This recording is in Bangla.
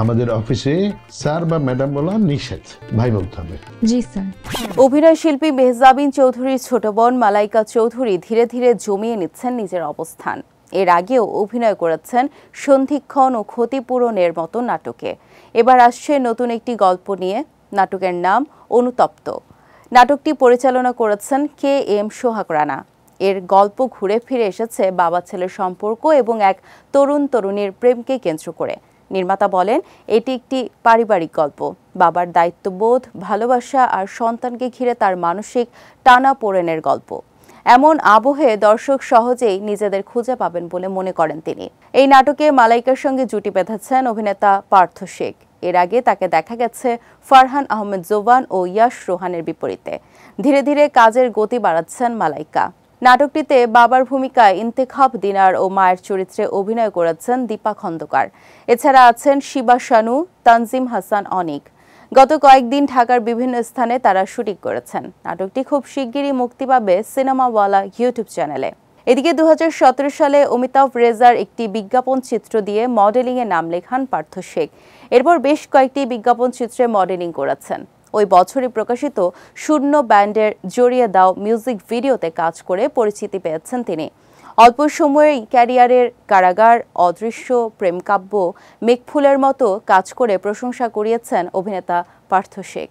আমাদের অফিসে স্যার বা ম্যাডাম বলা নিষেধ, ভাই বলতে হবে। জি স্যার। অভিনয় শিল্পী মেহজাবিন চৌধুরীর ছোট বোন মালাইকা চৌধুরী ধীরে ধীরে জমিয়ে নিচ্ছেন নিজের অবস্থান। এর আগেও অভিনয় করেছেন সন্ধিক্ষণ ও ক্ষতিপূরণের মতো নাটকে। এবার আসছে নতুন একটি গল্প নিয়ে। নাটকের নাম অনুতপ্ত। নাটকটি পরিচালনা করেছেন KM সোহাগ রানা। এর গল্প ঘুরে ফিরে এসেছে বাবা ছেলের সম্পর্ক এবং এক তরুণ তরুণীর প্রেমকে কেন্দ্র করে। নির্মাতা বলেন, এটি একটি পারিবারিক গল্প। বাবার দায়িত্ববোধ, ভালোবাসা আর সন্তানকে ঘিরে তার মানসিক টানাপোড়েনের গল্প। এমন আবহে দর্শক সহজেই নিজেদের খুঁজে পাবেন বলে মনে করেন তিনি। এই নাটকে মালাইকার সঙ্গে জুটি বেঁধেছেন অভিনেতা পার্থ শেখ। এর আগে তাকে দেখা গেছে ফারহান আহমেদ জোবান ও ইয়াশ রোহানের বিপরীতে। ধীরে ধীরে কাজের গতি বাড়াচ্ছেন মালাইকা। নাটকটিতে বাবার ভূমিকায় ইন্তেখাব দিনার ও মায়ের চরিত্রে অভিনয় করেছেন দীপা খন্দকার। এছাড়া আছেন শিবা শানু, তানজিম হাসান অনিক। গত কয়েকদিন ঢাকার বিভিন্ন স্থানে তারা শুটিং করেছেন। নাটকটি খুব শিগগিরই মুক্তি পাবে সিনেমাওয়ালা ইউটিউব চ্যানেলে। এদিকে 2017 সালে অমিতাভ রেজার একটি বিজ্ঞাপন চিত্র দিয়ে মডেলিংয়ে নাম লেখান পার্থ শেখ। এরপর বেশ কয়েকটি বিজ্ঞাপন চিত্রে মডেলিং করেছেন। ওই বছরই প্রকাশিত শূন্য ব্যান্ডের জড়িয়ে দাও মিউজিক ভিডিওতে কাজ করে পরিচিতি পেয়েছেন তিনি। অল্প সময়েই ক্যারিয়ারের কারাগার, অদৃশ্য, প্রেমকাব্য, মেঘফুলের মতো কাজ করে প্রশংসা কুড়িয়েছেন অভিনেতা পার্থ শেখ।